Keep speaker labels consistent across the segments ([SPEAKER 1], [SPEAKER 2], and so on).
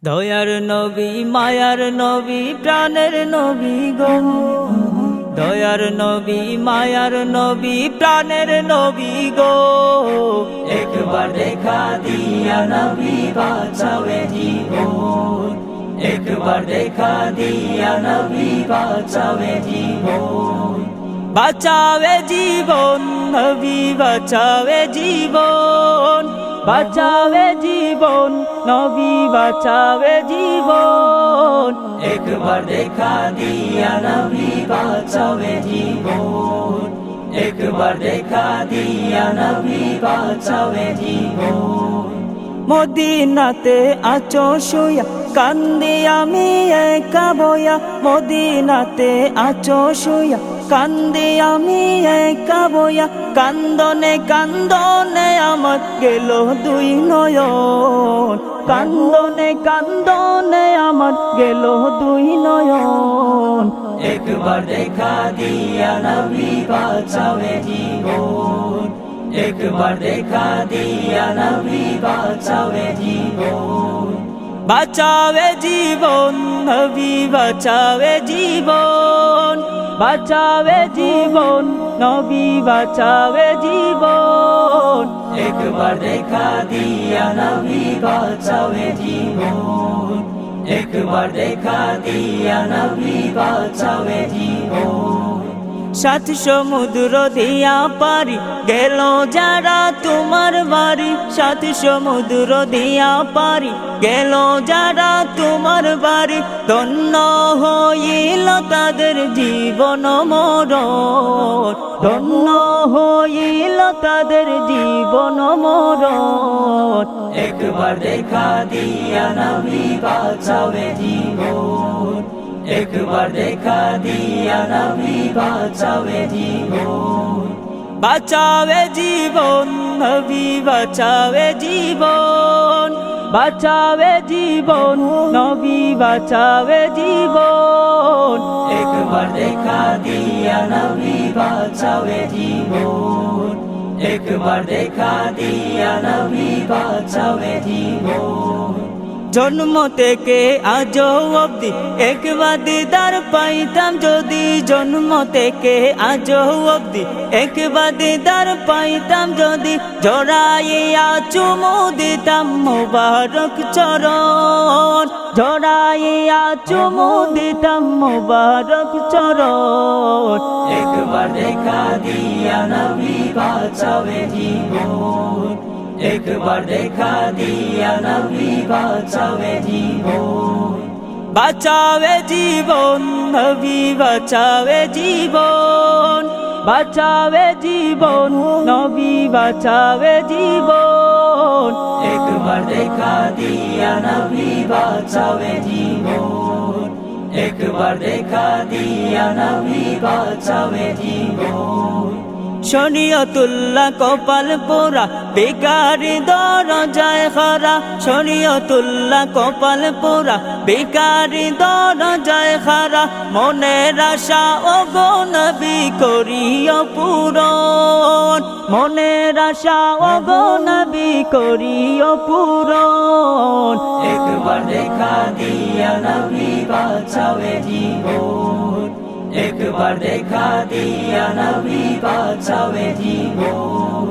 [SPEAKER 1] দয়ার নবী মায়ার নবী প্রাণের নবী গো, দয়ার নবী মায়ার নবী প্রাণের নবী গো। একবার দেখা দিয়া নবী বাঁচাবে জীবন, একবার দেখা দিয়া নবী বাঁচাবে জীবন, বাঁচাবে জীবন নবী বাঁচাবে জীবন, বাঁচাবে জীবন নবী বাঁচাবে জীবন। একবার দেখা দিয়া নবী বাঁচাবে জীবন, একবার দেখা দিয়া নবী বাঁচাবে জীবন। মদিনাতে আছো শুয়া কান্দি আমি একা বয়া, মদিনাতে আছো শুয়া কান্দি আমি একা বয়া, কান্দনে কান্দনে আমার গেল দুই নয়ন, কান্দনে কান্দনে আমার গেল দুই নয়ন। একবার দেখা দিয়া নবী বাঁচাবে জীবন, একবার দেখা দিয়া নবী বাঁচাবে জীবন, বাঁচাবে জীবন নবী বাঁচাবে জীবন, বাঁচাবে জীবন নবী বাঁচাবে জীবন। একবার দেখা দিয়া নবী বাঁচাবে জীবন, একবার দেখা দিয়া নবী বাঁচাবে জীবন। সাত সমুদ্র দিয়া পারি গেল যারা তোমার বাড়ি, সাত সমুদ্র দিয়া পারি গেল যারা তোমার বাড়ি, ধন্য হইল তাদের জীবন মরণ, ধন্য হইল তাদের জীবন মরণ। একবার দেখা দিয়া নবী বাঁচাবে জীবন, একবার দেখা দিয়া নবী বাঁচাবে জীবন, বাঁচাবে জীবন নবী বাঁচাবে জীবন, বাঁচাবে জীবন নবী বাঁচাবে জীবন। একবার দেখা দিয়া নবী বাঁচাবে জীবন, একবার দেখা দিয়া নবী বাঁচাবে জীবন। জন্ম থেকে আজ অবধি একবার দিদার পাইতাম যদি, জন্ম থেকে আজ অবধি একবার দিদার পাইতাম যদি, জড়াইয়া চুমু দিতাম মোবারক চরণ, জড়াইয়া চুমু দিতাম মোবারক চরণ। একবার দেখা দিয়া নবী বাঁচাবে জীবন, একবার দেখা দিয়া নবী বাঁচাবে জীবন, বাঁচাবে জীবন নবী বাঁচাবে জীবন, বাঁচাবে জীবন নবী বাঁচাবে জীবন। একবার দেখা দিয়া নবী বাঁচাবে জীবন, একবার দেখা দিয়া নবী বাঁচাবে জীবন। শরীয়তুল্লাহ কপাল পোড়া বেকারি দরজায় খারা, শরীয়তুল্লাহ কপাল পোড়া বেকারি দরজায় খারা, মনের আশা ওগো নবী করিও পূরণ, মনের আশা ওগো নবী করিও পূরণ। একবার দেখা দিয়া নবী বাঁচাবে জীবন, একবার দেখা দিয়া নবী বাঁচাবে জীবন,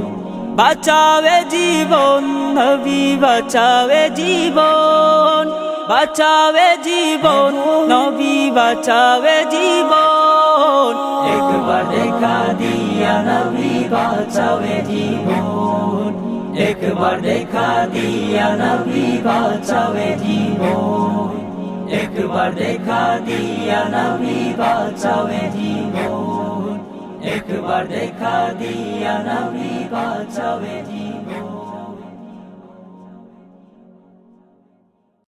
[SPEAKER 1] বাঁচাবে জীবন নবী বাঁচাবে জীবন, বাঁচাবে জীবন নবী বাঁচাবে জীবন। একবার দেখা দিয়া নবী বাঁচাবে জীবন, একবার দেখা দিয়া নবী বাঁচাবে জীবন, একবার দেখা দিয়া নবী বাঁচাবে জীবন, একবার দেখা দিয়া নবী বাঁচাবে জীবন।